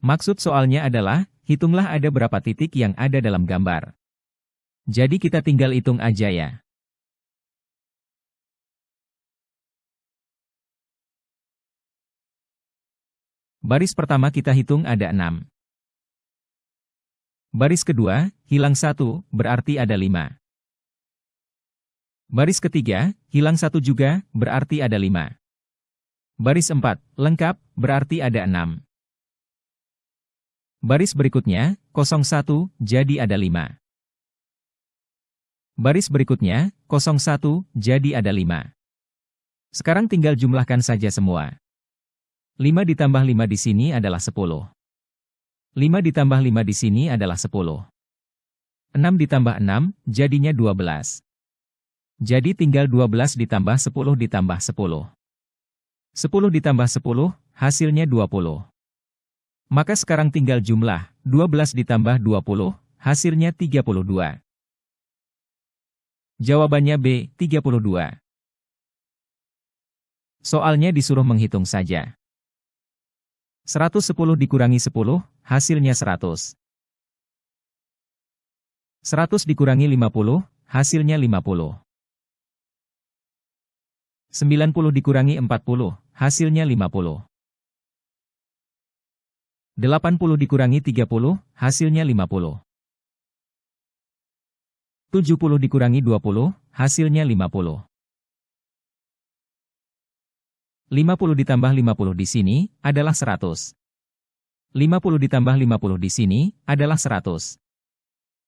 Maksud soalnya adalah, hitunglah ada berapa titik yang ada dalam gambar. Jadi kita tinggal hitung aja ya. Baris pertama kita hitung ada 6. Baris kedua, hilang 1, berarti ada 5. Baris ketiga, hilang 1 juga, berarti ada 5. Baris 4, lengkap, berarti ada 6. Baris berikutnya, 01, jadi ada 5. Baris berikutnya, 01, jadi ada 5. Sekarang tinggal jumlahkan saja semua. 5 ditambah 5 di sini adalah 10. 5 ditambah 5 di sini adalah 10. 6 ditambah 6, jadinya 12. Jadi tinggal 12 ditambah 10 ditambah 10. 10 ditambah 10, hasilnya 20. Maka sekarang tinggal jumlah, 12 ditambah 20, hasilnya 32. Jawabannya B, 32. Soalnya disuruh menghitung saja. 110 dikurangi 10, hasilnya 100. 100 dikurangi 50, hasilnya 50. 90 dikurangi 40, hasilnya 50. 80 dikurangi 30, hasilnya 50. 70 dikurangi 20, hasilnya 50. 50 ditambah 50 di sini, adalah 100. 50 ditambah 50 di sini, adalah 100.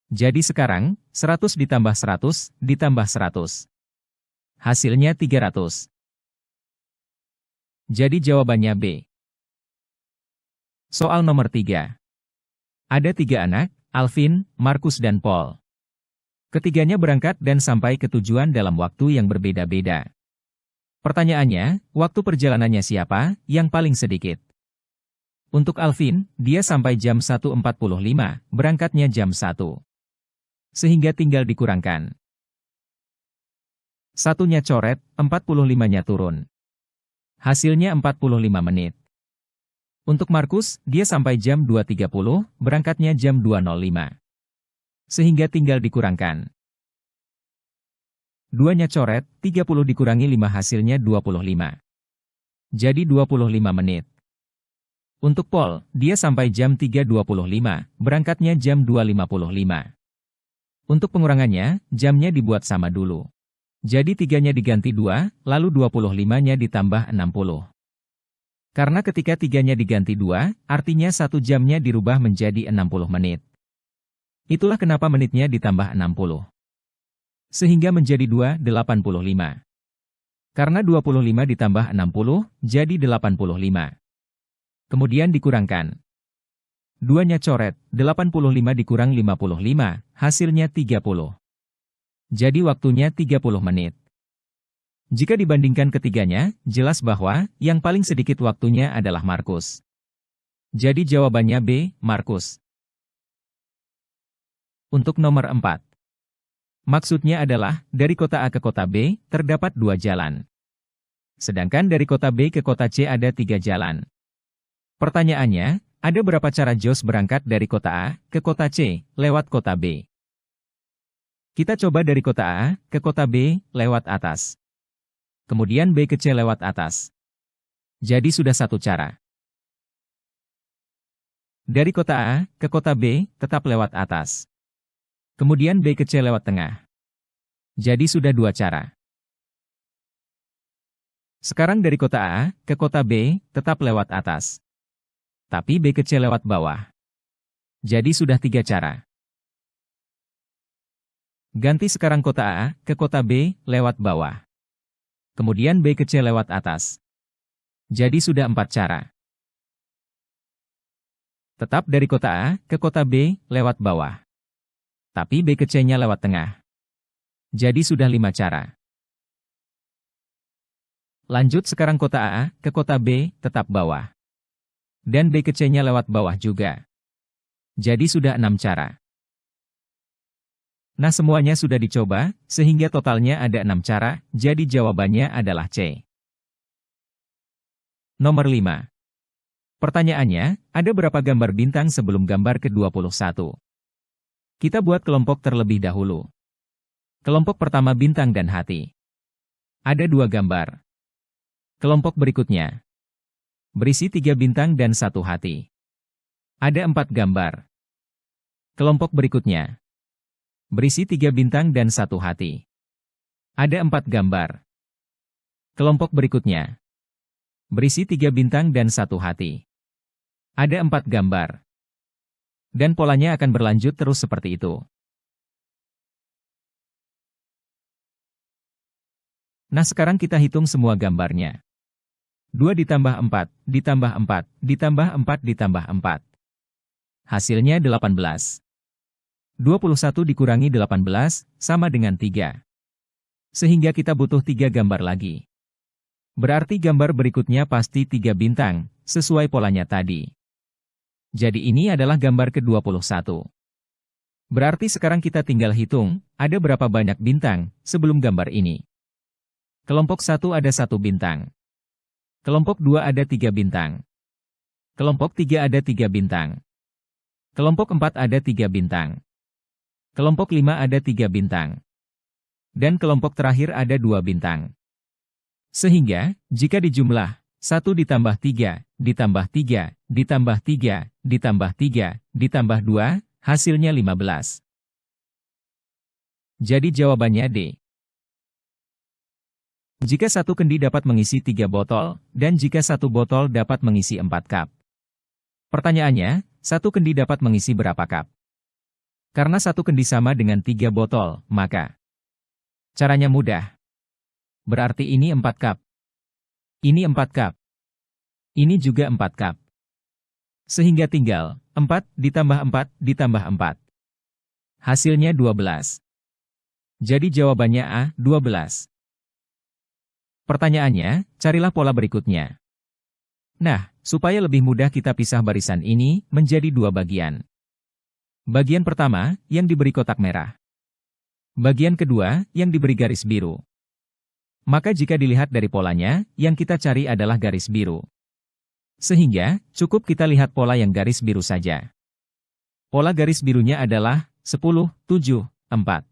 Jadi sekarang, 100 ditambah 100, ditambah 100. Hasilnya 300. Jadi jawabannya B. Soal nomor 3. Ada 3 anak, Alvin, Markus dan Paul. Ketiganya berangkat dan sampai ke tujuan dalam waktu yang berbeda-beda. Pertanyaannya, waktu perjalanannya siapa yang paling sedikit? Untuk Alvin, dia sampai jam 1.45, berangkatnya jam 1. Sehingga tinggal dikurangkan. 1-nya coret, 45-nya turun. Hasilnya 45 menit. Untuk Markus, dia sampai jam 2.30, berangkatnya jam 2.05. Sehingga tinggal dikurangkan. 2-nya coret, 30 dikurangi 5 hasilnya 25. Jadi 25 menit. Untuk Paul, dia sampai jam 3.25, berangkatnya jam 2.55. Untuk pengurangannya, jamnya dibuat sama dulu. Jadi 3-nya diganti 2, lalu 25-nya ditambah 60. Karena ketika 3-nya diganti 2, artinya 1 jamnya dirubah menjadi 60 menit. Itulah kenapa menitnya ditambah 60. Sehingga menjadi 2.85. Karena 25 ditambah 60, jadi 85. Kemudian dikurangkan. 2-nya coret, 85 dikurang 55, hasilnya 30. Jadi waktunya 30 menit. Jika dibandingkan ketiganya, jelas bahwa yang paling sedikit waktunya adalah Markus. Jadi jawabannya B, Markus. Untuk nomor 4. Maksudnya adalah, dari kota A ke kota B, terdapat 2 jalan. Sedangkan dari kota B ke kota C ada 3 jalan. Pertanyaannya, ada berapa cara Jos berangkat dari kota A ke kota C, lewat kota B? Kita coba dari kota A ke kota B, lewat atas. Kemudian B ke C lewat atas. Jadi sudah 1 cara. Dari kota A ke kota B, tetap lewat atas. Kemudian B ke C lewat tengah. Jadi sudah 2 cara. Sekarang dari kota A ke kota B, tetap lewat atas. Tapi B ke C lewat bawah. Jadi sudah 3 cara. Ganti sekarang kota A ke kota B, lewat bawah. Kemudian B ke C lewat atas. Jadi sudah 4 cara. Tetap dari kota A ke kota B, lewat bawah. Tapi B ke C-nya lewat tengah. Jadi sudah 5 cara. Lanjut sekarang kota A ke kota B, tetap bawah. Dan B ke C-nya lewat bawah juga. Jadi sudah 6 cara. Nah semuanya sudah dicoba, sehingga totalnya ada 6 cara, jadi jawabannya adalah C. Nomor 5. Pertanyaannya, ada berapa gambar bintang sebelum gambar ke-21? Kita buat kelompok terlebih dahulu. Kelompok pertama bintang dan hati. Ada 2 gambar. Kelompok berikutnya. Berisi 3 bintang dan 1 hati. Ada 4 gambar. Kelompok berikutnya. Berisi 3 bintang dan 1 hati. Ada 4 gambar. Kelompok berikutnya. Berisi 3 bintang dan 1 hati. Ada 4 gambar. Dan polanya akan berlanjut terus seperti itu. Nah sekarang kita hitung semua gambarnya. 2 ditambah 4, ditambah 4, ditambah 4, ditambah 4. Hasilnya 18. 21 dikurangi 18, sama dengan 3. Sehingga kita butuh 3 gambar lagi. Berarti gambar berikutnya pasti 3 bintang, sesuai polanya tadi. Jadi ini adalah gambar ke-21. Berarti sekarang kita tinggal hitung, ada berapa banyak bintang, sebelum gambar ini. Kelompok 1 ada 1 bintang. Kelompok 2 ada 3 bintang. Kelompok 3 ada 3 bintang. Kelompok 4 ada 3 bintang. Kelompok 5 ada 3 bintang. Dan kelompok terakhir ada 2 bintang. Sehingga, jika dijumlah, 1 ditambah 3, ditambah 3, ditambah 3, ditambah 3, ditambah 2, hasilnya 15. Jadi jawabannya D. Jika 1 kendi dapat mengisi 3 botol, dan jika 1 botol dapat mengisi 4 cup. Pertanyaannya, 1 kendi dapat mengisi berapa cup? Karena 1 kendi sama dengan 3 botol, maka caranya mudah. Berarti ini 4 cup. Ini 4 cup. Ini juga 4 cup. Sehingga tinggal 4 ditambah 4 ditambah 4. Hasilnya 12. Jadi jawabannya A, 12. Pertanyaannya, carilah pola berikutnya. Nah, supaya lebih mudah kita pisah barisan ini menjadi 2 bagian. Bagian pertama, yang diberi kotak merah. Bagian kedua, yang diberi garis biru. Maka jika dilihat dari polanya, yang kita cari adalah garis biru. Sehingga, cukup kita lihat pola yang garis biru saja. Pola garis birunya adalah 10, 7, 4.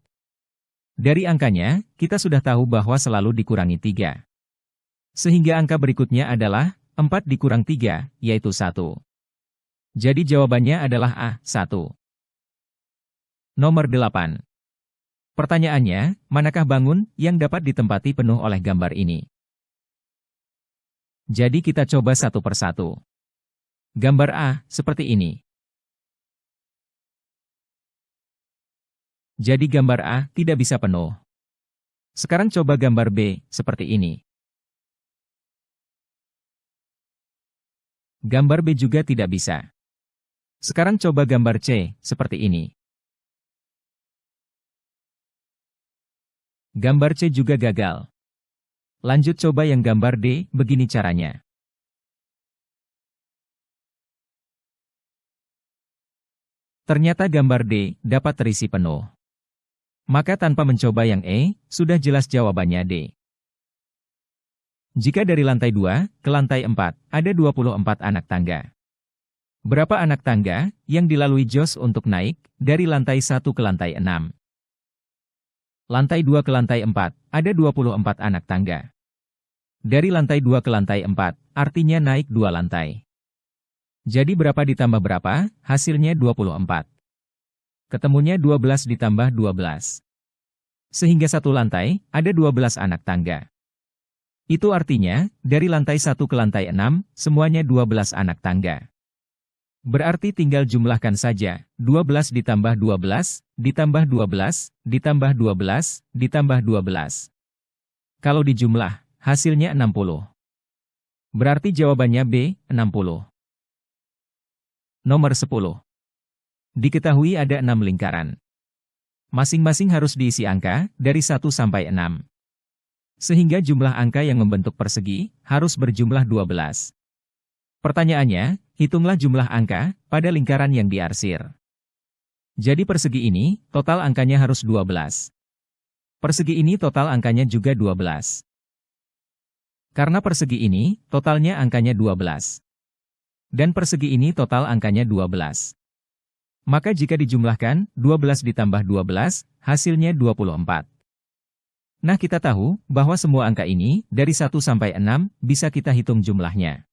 Dari angkanya, kita sudah tahu bahwa selalu dikurangi 3. Sehingga angka berikutnya adalah 4 dikurang 3, yaitu 1. Jadi jawabannya adalah A, 1. Nomor 8. Pertanyaannya, manakah bangun yang dapat ditempati penuh oleh gambar ini? Jadi kita coba satu persatu. Gambar A, seperti ini. Jadi gambar A tidak bisa penuh. Sekarang coba gambar B, seperti ini. Gambar B juga tidak bisa. Sekarang coba gambar C, seperti ini. Gambar C juga gagal. Lanjut coba yang gambar D, begini caranya. Ternyata gambar D dapat terisi penuh. Maka tanpa mencoba yang E, sudah jelas jawabannya D. Jika dari lantai 2 ke lantai 4, ada 24 anak tangga. Berapa anak tangga yang dilalui Jos untuk naik dari lantai 1 ke lantai 6? Lantai 2 ke lantai 4, ada 24 anak tangga. Dari lantai 2 ke lantai 4, artinya naik 2 lantai. Jadi berapa ditambah berapa? Hasilnya 24. Ketemunya 12 ditambah 12. Sehingga satu lantai, ada 12 anak tangga. Itu artinya, dari lantai 1 ke lantai 6, semuanya 12 anak tangga. Berarti tinggal jumlahkan saja, 12 ditambah 12, ditambah 12, ditambah 12, ditambah 12. Kalau dijumlah, hasilnya 60. Berarti jawabannya B, 60. Nomor 10. Diketahui ada 6 lingkaran. Masing-masing harus diisi angka, dari 1 sampai 6. Sehingga jumlah angka yang membentuk persegi, harus berjumlah 12. Pertanyaannya, hitunglah jumlah angka pada lingkaran yang diarsir. Jadi persegi ini, total angkanya harus 12. Persegi ini total angkanya juga 12. Karena persegi ini, totalnya angkanya 12. Dan persegi ini total angkanya 12. Maka jika dijumlahkan, 12 ditambah 12, hasilnya 24. Nah kita tahu, bahwa semua angka ini, dari 1 sampai 6, bisa kita hitung jumlahnya.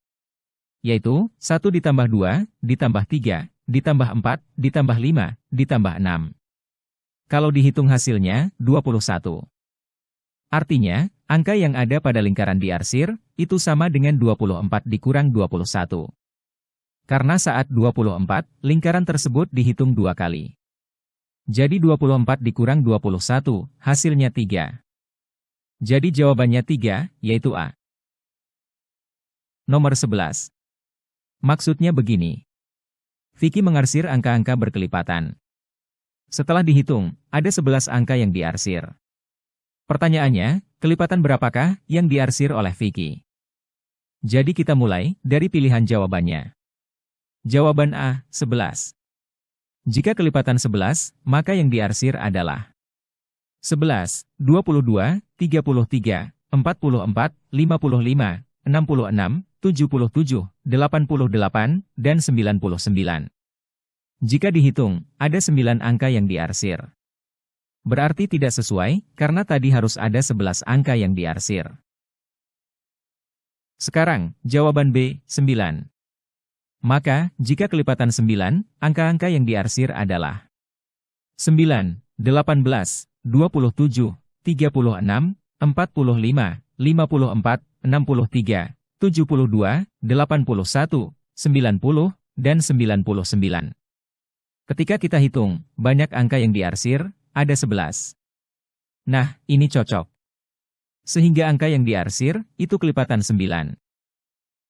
Yaitu, 1 ditambah 2, ditambah 3, ditambah 4, ditambah 5, ditambah 6. Kalau dihitung hasilnya, 21. Artinya, angka yang ada pada lingkaran diarsir, itu sama dengan 24 dikurang 21. Karena saat 24, lingkaran tersebut dihitung 2 kali. Jadi 24 dikurang 21, hasilnya 3. Jadi jawabannya 3, yaitu A. Nomor 11. Maksudnya begini. Vicky mengarsir angka-angka berkelipatan. Setelah dihitung, ada 11 angka yang diarsir. Pertanyaannya, kelipatan berapakah yang diarsir oleh Vicky? Jadi kita mulai dari pilihan jawabannya. Jawaban A, 11. Jika kelipatan 11, maka yang diarsir adalah 11, 22, 33, 44, 55, 66, 77, 88, dan 99. Jika dihitung, ada 9 angka yang diarsir. Berarti tidak sesuai, karena tadi harus ada 11 angka yang diarsir. Sekarang, jawaban B, 9. Maka, jika kelipatan 9, angka-angka yang diarsir adalah 9, 18, 27, 36, 45, 54, 63, 72, 81, 90, dan 99. Ketika kita hitung, banyak angka yang diarsir, ada 11. Nah, ini cocok. Sehingga angka yang diarsir, itu kelipatan 9.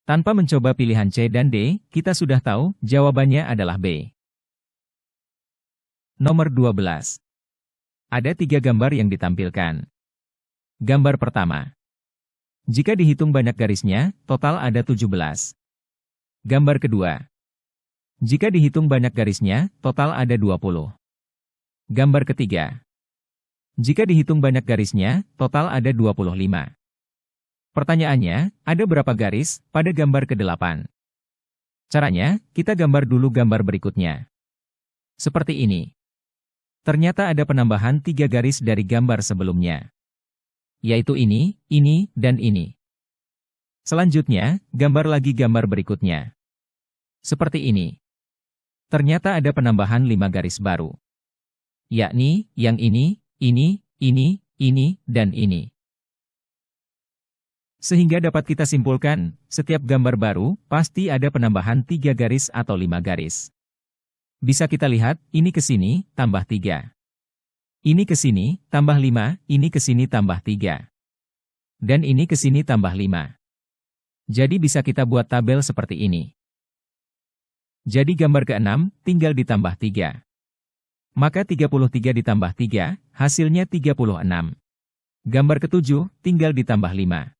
Tanpa mencoba pilihan C dan D, kita sudah tahu jawabannya adalah B. Nomor 12. Ada 3 gambar yang ditampilkan. Gambar pertama. Jika dihitung banyak garisnya, total ada 17. Gambar kedua. Jika dihitung banyak garisnya, total ada 20. Gambar ketiga. Jika dihitung banyak garisnya, total ada 25. Pertanyaannya, ada berapa garis pada gambar ke-8? Caranya, kita gambar dulu gambar berikutnya. Seperti ini. Ternyata ada penambahan 3 garis dari gambar sebelumnya. Yaitu ini, dan ini. Selanjutnya, gambar lagi gambar berikutnya. Seperti ini. Ternyata ada penambahan 5 garis baru. Yakni, yang ini, dan ini. Sehingga dapat kita simpulkan, setiap gambar baru, pasti ada penambahan 3 garis atau 5 garis. Bisa kita lihat, ini ke sini, tambah 3. Ini ke sini, tambah 5, ini ke sini tambah 3. Dan ini ke sini tambah 5. Jadi bisa kita buat tabel seperti ini. Jadi gambar ke-6, tinggal ditambah 3. Maka 33 ditambah 3, hasilnya 36. Gambar ke-7, tinggal ditambah 5.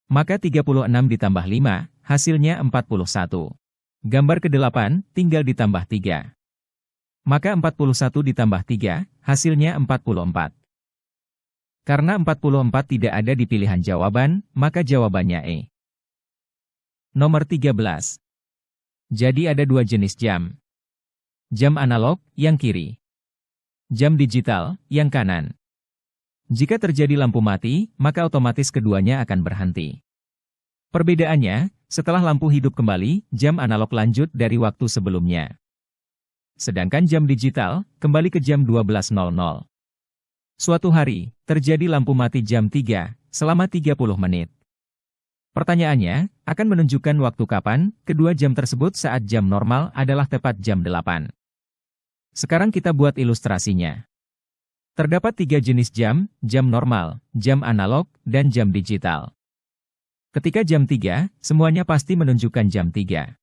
Maka 36 ditambah 5, hasilnya 41. Gambar ke-8, tinggal ditambah 3. Maka 41 ditambah 3, hasilnya 44. Karena 44 tidak ada di pilihan jawaban, maka jawabannya E. Nomor 13. Jadi ada 2 jenis jam. Jam analog, yang kiri. Jam digital, yang kanan. Jika terjadi lampu mati, maka otomatis keduanya akan berhenti. Perbedaannya, setelah lampu hidup kembali, jam analog lanjut dari waktu sebelumnya. Sedangkan jam digital, kembali ke jam 12.00. Suatu hari, terjadi lampu mati jam 3, selama 30 menit. Pertanyaannya, akan menunjukkan waktu kapan, kedua jam tersebut saat jam normal adalah tepat jam 8. Sekarang kita buat ilustrasinya. Terdapat 3 jenis jam, jam normal, jam analog, dan jam digital. Ketika jam 3, semuanya pasti menunjukkan jam 3.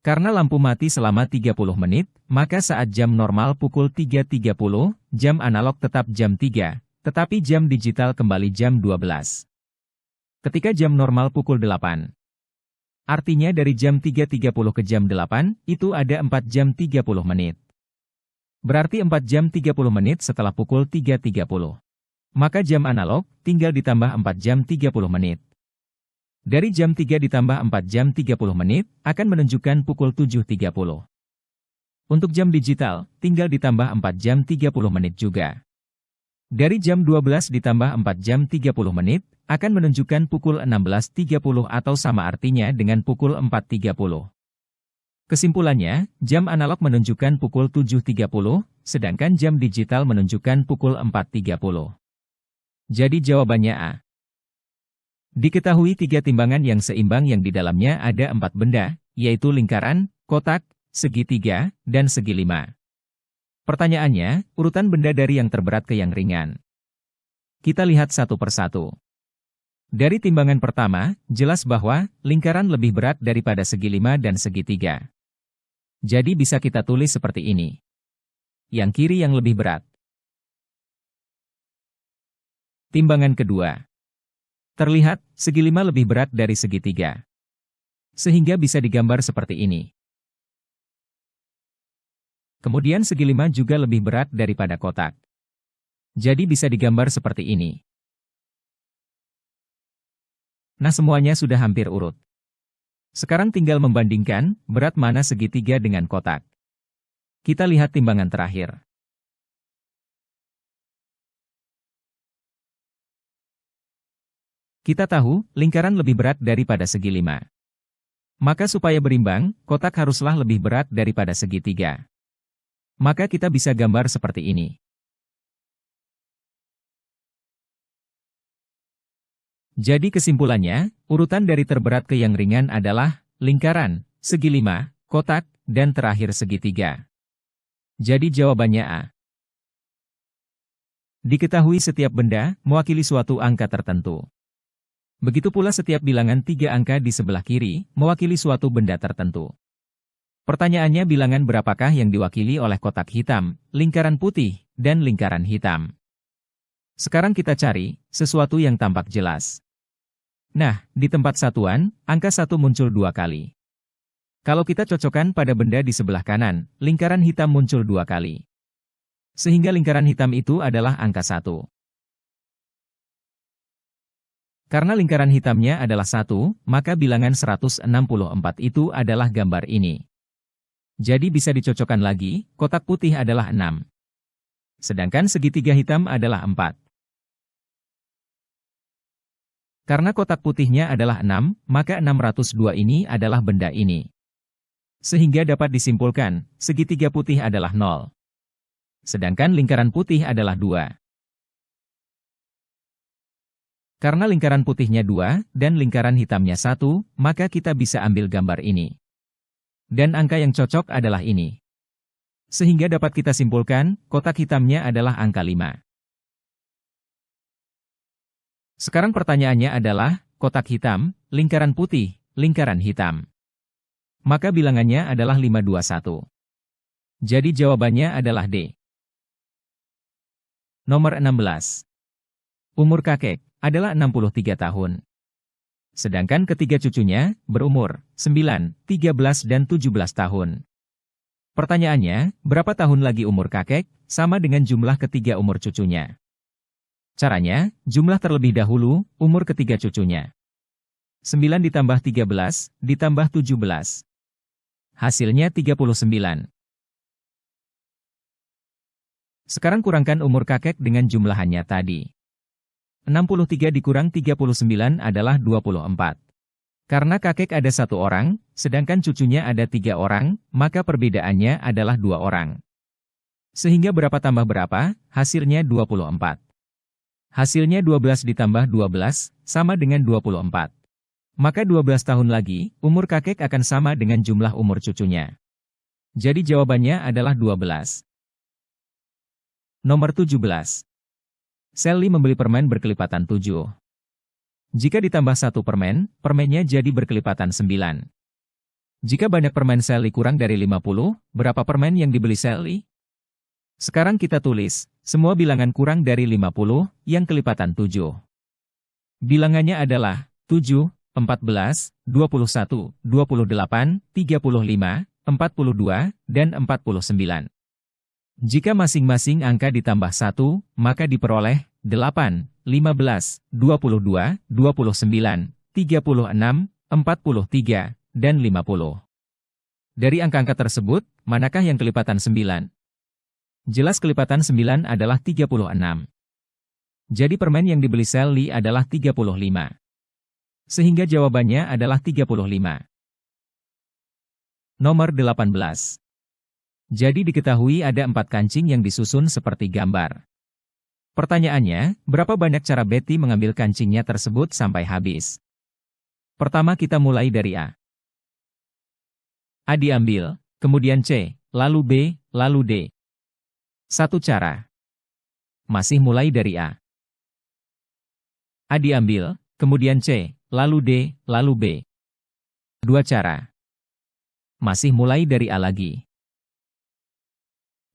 Karena lampu mati selama 30 menit, maka saat jam normal pukul 3.30, jam analog tetap jam 3, tetapi jam digital kembali jam 12. Ketika jam normal pukul 8. Artinya dari jam 3.30 ke jam 8, itu ada 4 jam 30 menit. Berarti 4 jam 30 menit setelah pukul 3.30. Maka jam analog, tinggal ditambah 4 jam 30 menit. Dari jam 3 ditambah 4 jam 30 menit, akan menunjukkan pukul 7.30. Untuk jam digital, tinggal ditambah 4 jam 30 menit juga. Dari jam 12 ditambah 4 jam 30 menit, akan menunjukkan pukul 16.30 atau sama artinya dengan pukul 4.30. Kesimpulannya, jam analog menunjukkan pukul 7.30, sedangkan jam digital menunjukkan pukul 4.30. Jadi jawabannya A. Diketahui 3 timbangan yang seimbang yang di dalamnya ada 4 benda, yaitu lingkaran, kotak, segitiga, dan segi 5. Pertanyaannya, urutan benda dari yang terberat ke yang ringan. Kita lihat satu persatu. Dari timbangan pertama, jelas bahwa lingkaran lebih berat daripada segi 5 dan segitiga. Jadi bisa kita tulis seperti ini. Yang kiri yang lebih berat. Timbangan kedua. Terlihat, segi 5 lebih berat dari segitiga. Sehingga bisa digambar seperti ini. Kemudian segi 5 juga lebih berat daripada kotak. Jadi bisa digambar seperti ini. Nah, semuanya sudah hampir urut. Sekarang tinggal membandingkan, berat mana segitiga dengan kotak. Kita lihat timbangan terakhir. Kita tahu, lingkaran lebih berat daripada segi 5. Maka supaya berimbang, kotak haruslah lebih berat daripada segitiga. Maka kita bisa gambar seperti ini. Jadi kesimpulannya, urutan dari terberat ke yang ringan adalah lingkaran, segi 5, kotak, dan terakhir segitiga. Jadi jawabannya A. Diketahui setiap benda mewakili suatu angka tertentu. Begitu pula setiap bilangan 3 angka di sebelah kiri mewakili suatu benda tertentu. Pertanyaannya, bilangan berapakah yang diwakili oleh kotak hitam, lingkaran putih, dan lingkaran hitam? Sekarang kita cari sesuatu yang tampak jelas. Nah, di tempat satuan, angka 1 muncul 2 kali. Kalau kita cocokkan pada benda di sebelah kanan, lingkaran hitam muncul 2 kali. Sehingga lingkaran hitam itu adalah angka 1. Karena lingkaran hitamnya adalah 1, maka bilangan 164 itu adalah gambar ini. Jadi bisa dicocokkan lagi, kotak putih adalah 6. Sedangkan segitiga hitam adalah 4. Karena kotak putihnya adalah 6, maka 602 ini adalah benda ini. Sehingga dapat disimpulkan, segitiga putih adalah 0. Sedangkan lingkaran putih adalah 2. Karena lingkaran putihnya 2, dan lingkaran hitamnya 1, maka kita bisa ambil gambar ini. Dan angka yang cocok adalah ini. Sehingga dapat kita simpulkan, kotak hitamnya adalah angka 5. Sekarang pertanyaannya adalah, kotak hitam, lingkaran putih, lingkaran hitam. Maka bilangannya adalah 521. Jadi jawabannya adalah D. Nomor 16. Umur kakek adalah 63 tahun. Sedangkan ketiga cucunya berumur 9, 13 dan 17 tahun. Pertanyaannya, berapa tahun lagi umur kakek sama dengan jumlah ketiga umur cucunya? Caranya, jumlah terlebih dahulu umur ketiga cucunya. 9 ditambah 13 ditambah 17. Hasilnya 39. Sekarang kurangkan umur kakek dengan jumlahannya tadi. 63 dikurang 39 adalah 24. Karena kakek ada 1 orang, sedangkan cucunya ada 3 orang, maka perbedaannya adalah 2 orang. Sehingga berapa tambah berapa? Hasilnya 24. Hasilnya 12 ditambah 12, sama dengan 24. Maka 12 tahun lagi, umur kakek akan sama dengan jumlah umur cucunya. Jadi jawabannya adalah 12. Nomor 17. Sally membeli permen berkelipatan 7. Jika ditambah 1 permen, permennya jadi berkelipatan 9. Jika banyak permen Sally kurang dari 50, berapa permen yang dibeli Sally? Sekarang kita tulis, semua bilangan kurang dari 50, yang kelipatan 7. Bilangannya adalah 7, 14, 21, 28, 35, 42, dan 49. Jika masing-masing angka ditambah 1, maka diperoleh 8, 15, 22, 29, 36, 43, dan 50. Dari angka-angka tersebut, manakah yang kelipatan 9? Jelas kelipatan 9 adalah 36. Jadi permen yang dibeli Sally adalah 35. Sehingga jawabannya adalah 35. Nomor 18. Jadi diketahui ada 4 kancing yang disusun seperti gambar. Pertanyaannya, berapa banyak cara Betty mengambil kancingnya tersebut sampai habis? Pertama kita mulai dari A. A diambil, kemudian C, lalu B, lalu D. Satu cara. Masih mulai dari A. A diambil, kemudian C, lalu D, lalu B. Dua cara. Masih mulai dari A lagi.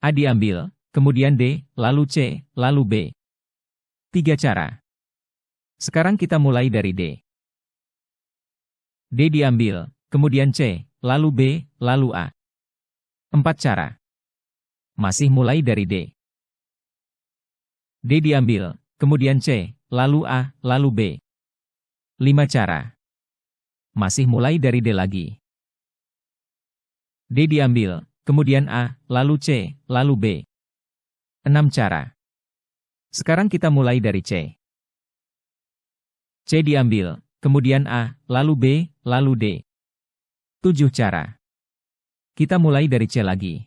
A diambil, kemudian D, lalu C, lalu B. Tiga cara. Sekarang kita mulai dari D. D diambil, kemudian C, lalu B, lalu A. Empat cara. Masih mulai dari D. D diambil, kemudian C, lalu A, lalu B. 5 cara. Masih mulai dari D lagi. D diambil, kemudian A, lalu C, lalu B. 6 cara. Sekarang kita mulai dari C. C diambil, kemudian A, lalu B, lalu D. 7 cara. Kita mulai dari C lagi.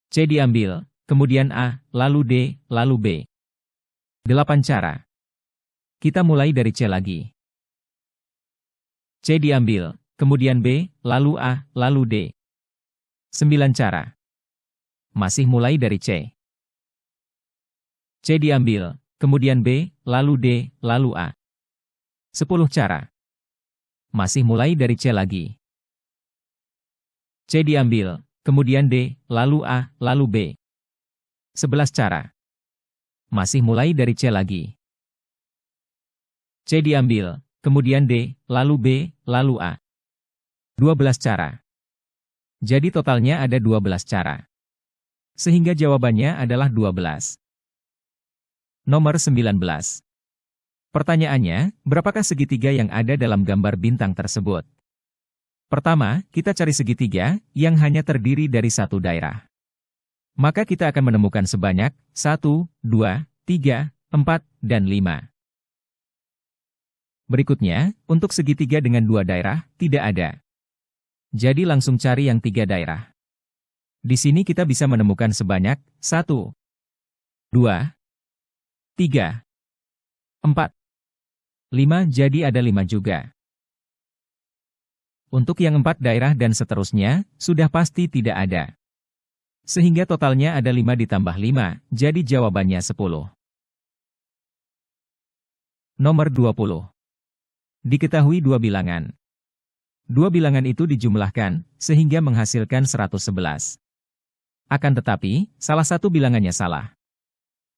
C diambil, kemudian A, lalu D, lalu B. 8 cara. Kita mulai dari C lagi. C diambil, kemudian B, lalu A, lalu D. 9 cara. Masih mulai dari C. C diambil, kemudian B, lalu D, lalu A. 10 cara. Masih mulai dari C lagi. C diambil, kemudian D, lalu A, lalu B. 11 cara. Masih mulai dari C lagi. C diambil, kemudian D, lalu B, lalu A. 12 cara. Jadi totalnya ada 12 cara. Sehingga jawabannya adalah 12. Nomor 19. Pertanyaannya, berapakah segitiga yang ada dalam gambar bintang tersebut? Pertama, kita cari segitiga yang hanya terdiri dari satu daerah. Maka kita akan menemukan sebanyak 1, 2, 3, 4, dan 5. Berikutnya, untuk segitiga dengan 2 daerah, tidak ada. Jadi langsung cari yang 3 daerah. Di sini kita bisa menemukan sebanyak 1, 2, 3, 4, 5, jadi ada 5 juga. Untuk yang 4 daerah dan seterusnya, sudah pasti tidak ada. Sehingga totalnya ada 5 ditambah 5, jadi jawabannya 10. Nomor 20. Diketahui 2 bilangan. 2 bilangan itu dijumlahkan, sehingga menghasilkan 111. Akan tetapi, salah satu bilangannya salah.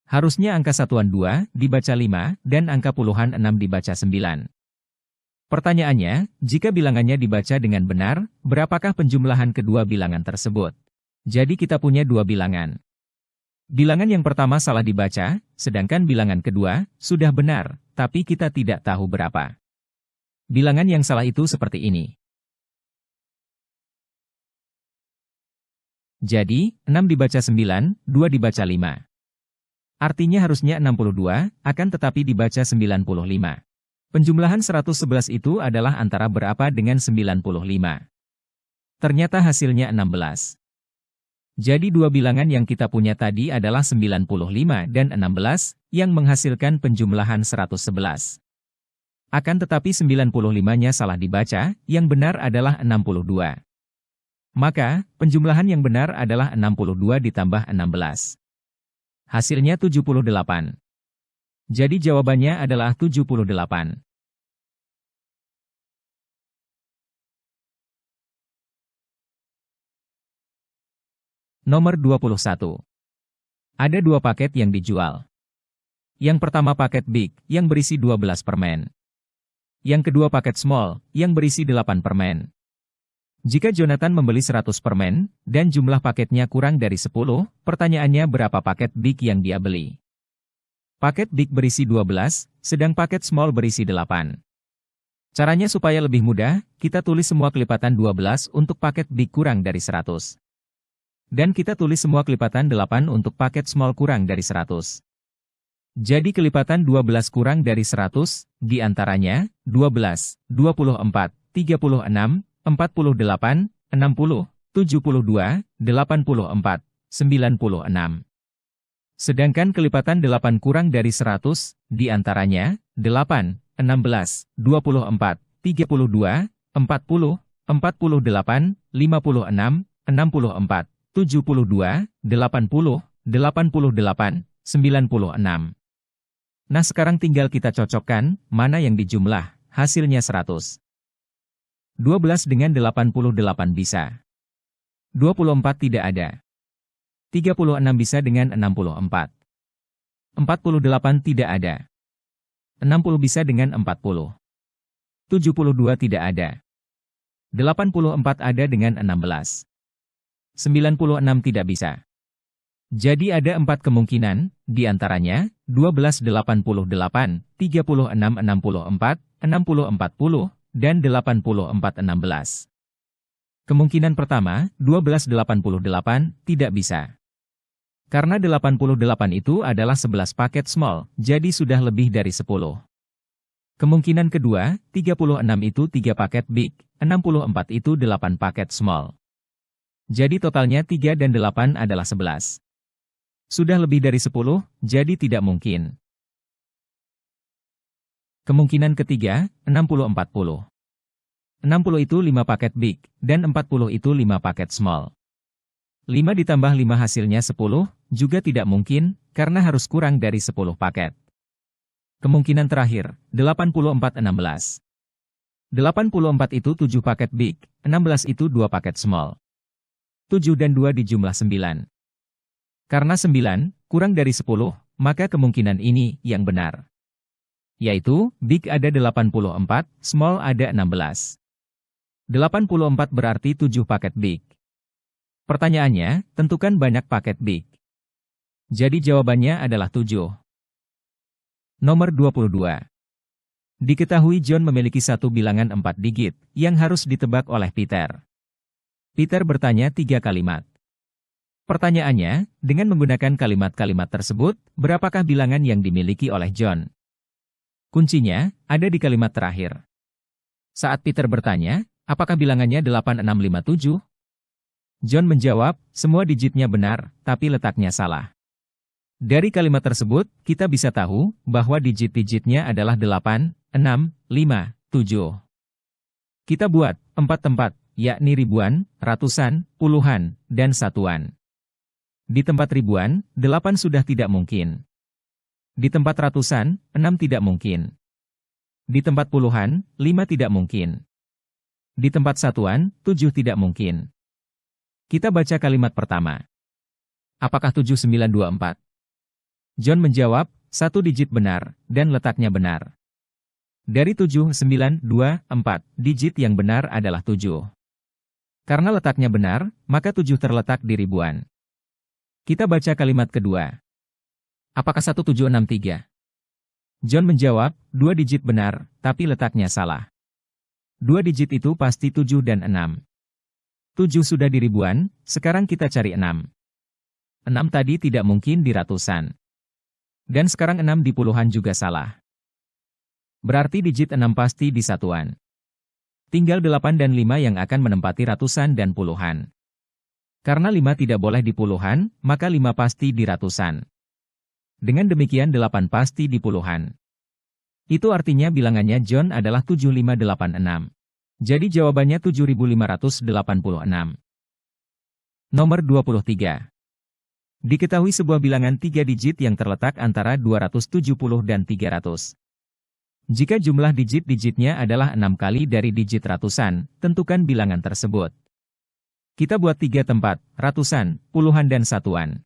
Harusnya angka satuan 2 dibaca 5 dan angka puluhan 6 dibaca 9. Pertanyaannya, jika bilangannya dibaca dengan benar, berapakah penjumlahan kedua bilangan tersebut? Jadi kita punya 2 bilangan. Bilangan yang pertama salah dibaca, sedangkan bilangan kedua sudah benar, tapi kita tidak tahu berapa. Bilangan yang salah itu seperti ini. Jadi, 6 dibaca 9, 2 dibaca 5. Artinya harusnya 62, akan tetapi dibaca 95. Penjumlahan 111 itu adalah antara berapa dengan 95. Ternyata hasilnya 16. Jadi 2 bilangan yang kita punya tadi adalah 95 dan 16, yang menghasilkan penjumlahan 111. Akan tetapi 95-nya salah dibaca, yang benar adalah 62. Maka, penjumlahan yang benar adalah 62 ditambah 16. Hasilnya 78. Jadi jawabannya adalah 78. Nomor 21. Ada 2 paket yang dijual. Yang pertama paket Big, yang berisi 12 permen. Yang kedua paket Small, yang berisi 8 permen. Jika Jonathan membeli 100 permen, dan jumlah paketnya kurang dari 10, pertanyaannya berapa paket Big yang dia beli? Paket Big berisi 12, sedang paket Small berisi 8. Caranya supaya lebih mudah, kita tulis semua kelipatan 12 untuk paket big kurang dari 100. Dan kita tulis semua kelipatan 8 untuk paket small kurang dari 100. Jadi kelipatan 12 kurang dari 100, diantaranya, 12, 24, 36, 48, 60, 72, 84, 96. Sedangkan kelipatan 8 kurang dari 100, diantaranya, 8, 16, 24, 32, 40, 48, 56, 64, 72, 80, 88, 96. Nah sekarang tinggal kita cocokkan, mana yang dijumlah, hasilnya 100. 12 dengan 88 bisa. 24 tidak ada. 36 bisa dengan 64. 48 tidak ada. 60 bisa dengan 40. 72 tidak ada. 84 ada dengan 16. 96 tidak bisa. Jadi ada 4 kemungkinan, diantaranya, 12 88, 36 64, 60 40, dan 84 16. Kemungkinan pertama, 12 88, tidak bisa. Karena 88 itu adalah 11 paket small, jadi sudah lebih dari 10. Kemungkinan kedua, 36 itu 3 paket big, 64 itu 8 paket small. Jadi totalnya 3 dan 8 adalah 11. Sudah lebih dari 10, jadi tidak mungkin. Kemungkinan ketiga, 60-40. 60 itu 5 paket big, dan 40 itu 5 paket small. 5 ditambah 5 hasilnya 10, juga tidak mungkin, karena harus kurang dari 10 paket. Kemungkinan terakhir, 84-16. 84 itu 7 paket big, 16 itu 2 paket small. 7 dan 2 dijumlah 9. Karena 9, kurang dari 10, maka kemungkinan ini yang benar. Yaitu, big ada 84, small ada 16. 84 berarti 7 paket big. Pertanyaannya, tentukan banyak paket big. Jadi jawabannya adalah 7. Nomor 22. Diketahui John memiliki satu bilangan 4 digit, yang harus ditebak oleh Peter. Peter bertanya 3 kalimat. Pertanyaannya, dengan menggunakan kalimat-kalimat tersebut, berapakah bilangan yang dimiliki oleh John? Kuncinya, ada di kalimat terakhir. Saat Peter bertanya, apakah bilangannya 8657? John menjawab, semua digitnya benar, tapi letaknya salah. Dari kalimat tersebut, kita bisa tahu bahwa digit-digitnya adalah 8, 6, 5, 7. Kita buat 4 tempat, yakni ribuan, ratusan, puluhan, dan satuan. Di tempat ribuan, 8 sudah tidak mungkin. Di tempat ratusan, 6 tidak mungkin. Di tempat puluhan, 5 tidak mungkin. Di tempat satuan, 7 tidak mungkin. Kita baca kalimat pertama. Apakah 7924? John menjawab, satu digit benar, dan letaknya benar. Dari 7924, digit yang benar adalah 7. Karena letaknya benar, maka 7 terletak di ribuan. Kita baca kalimat kedua. Apakah 1763? John menjawab, 2 digit benar, tapi letaknya salah. 2 digit itu pasti 7 dan 6. 7 sudah di ribuan, sekarang kita cari 6. 6 tadi tidak mungkin di ratusan. Dan sekarang 6 di puluhan juga salah. Berarti digit 6 pasti di satuan. Tinggal 8 dan 5 yang akan menempati ratusan dan puluhan. Karena 5 tidak boleh di puluhan, maka 5 pasti di ratusan. Dengan demikian 8 pasti di puluhan. Itu artinya bilangannya John adalah 7586. Jadi jawabannya 7586. Nomor 23. Diketahui sebuah bilangan 3 digit yang terletak antara 270 dan 300. Jika jumlah digit-digitnya adalah 6 kali dari digit ratusan, tentukan bilangan tersebut. Kita buat 3 tempat, ratusan, puluhan dan satuan.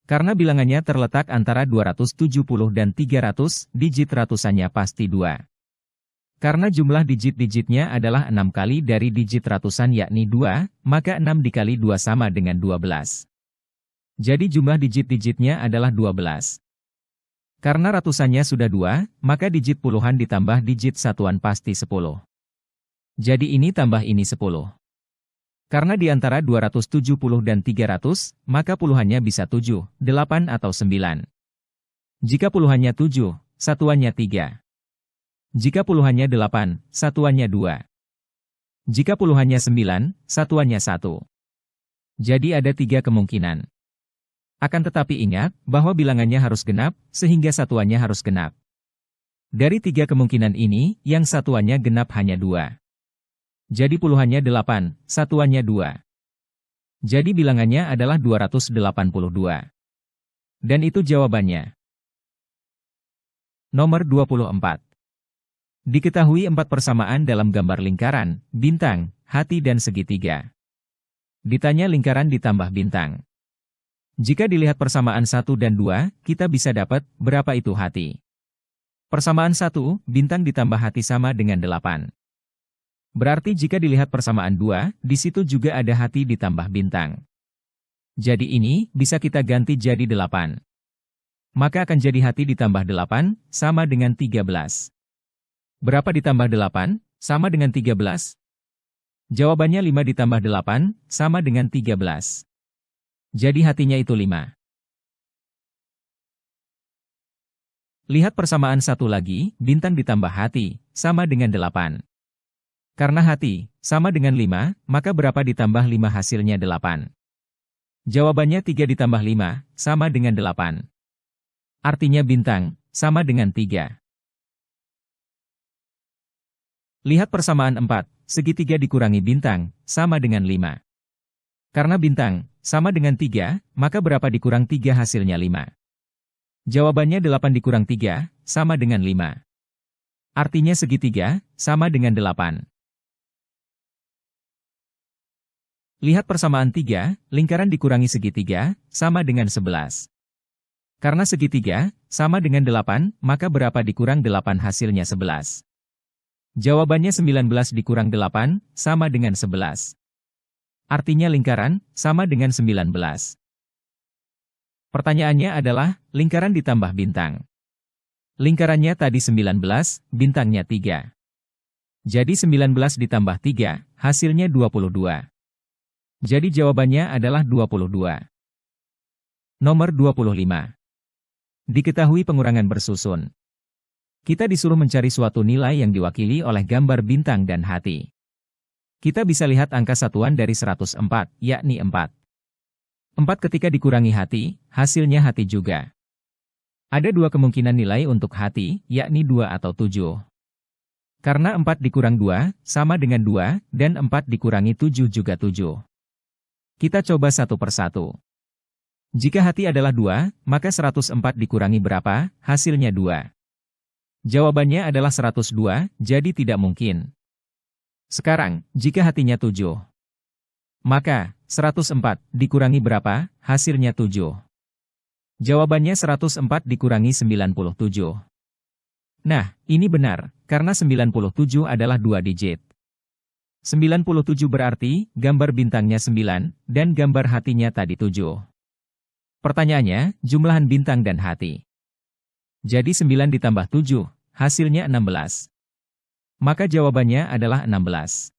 Karena bilangannya terletak antara 270 dan 300, digit ratusannya pasti 2. Karena jumlah digit-digitnya adalah 6 kali dari digit ratusan yakni 2, maka 6 dikali 2 sama dengan 12. Jadi jumlah digit-digitnya adalah 12. Karena ratusannya sudah 2, maka digit puluhan ditambah digit satuan pasti 10. Jadi ini tambah ini 10. Karena di antara 270 dan 300, maka puluhannya bisa 7, 8 atau 9. Jika puluhannya 7, satuannya 3. Jika puluhannya 8, satuannya 2. Jika puluhannya 9, satuannya 1. Jadi ada 3 kemungkinan. Akan tetapi ingat, bahwa bilangannya harus genap, sehingga satuannya harus genap. Dari 3 kemungkinan ini, yang satuannya genap hanya 2. Jadi puluhannya 8, satuannya 2. Jadi bilangannya adalah 282. Dan itu jawabannya. Nomor 24. Diketahui 4 persamaan dalam gambar lingkaran, bintang, hati dan segitiga. Ditanya lingkaran ditambah bintang. Jika dilihat persamaan 1 dan 2, kita bisa dapat berapa itu hati. Persamaan 1, bintang ditambah hati sama dengan 8. Berarti jika dilihat persamaan 2, di situ juga ada hati ditambah bintang. Jadi ini bisa kita ganti jadi 8. Maka akan jadi hati ditambah 8, sama dengan 13. Berapa ditambah 8, sama dengan 13? Jawabannya 5 ditambah 8, sama dengan 13. Jadi hatinya itu 5. Lihat persamaan 1 lagi, bintang ditambah hati, sama dengan 8. Karena hati, sama dengan 5, maka berapa ditambah 5 hasilnya 8. Jawabannya 3 ditambah 5, sama dengan 8. Artinya bintang, sama dengan 3. Lihat persamaan 4, segitiga dikurangi bintang, sama dengan 5. Karena bintang, sama dengan 3, maka berapa dikurang 3 hasilnya 5. Jawabannya 8 dikurang 3, sama dengan 5. Artinya segitiga, sama dengan 8. Lihat persamaan 3, lingkaran dikurangi segitiga, sama dengan 11. Karena segitiga, sama dengan 8, maka berapa dikurang 8 hasilnya 11. Jawabannya 19 dikurang 8, sama dengan 11. Artinya lingkaran, sama dengan 19. Pertanyaannya adalah, lingkaran ditambah bintang. Lingkarannya tadi 19, bintangnya 3. Jadi 19 ditambah 3, hasilnya 22. Jadi jawabannya adalah 22. Nomor 25. Diketahui pengurangan bersusun. Kita disuruh mencari suatu nilai yang diwakili oleh gambar bintang dan hati. Kita bisa lihat angka satuan dari 104, yakni 4. 4 ketika dikurangi hati, hasilnya hati juga. Ada 2 kemungkinan nilai untuk hati, yakni 2 atau 7. Karena 4 dikurang 2, sama dengan 2, dan 4 dikurangi 7 juga 7. Kita coba satu persatu. Jika hati adalah 2, maka 104 dikurangi berapa? Hasilnya 2. Jawabannya adalah 102, jadi tidak mungkin. Sekarang, jika hatinya 7, maka 104 dikurangi berapa? Hasilnya 7. Jawabannya 104 dikurangi 97. Nah, ini benar, karena 97 adalah 2 digit. 97 berarti, gambar bintangnya 9, dan gambar hatinya tadi 7. Pertanyaannya, jumlahan bintang dan hati. Jadi 9 ditambah 7, hasilnya 16. Maka jawabannya adalah 16.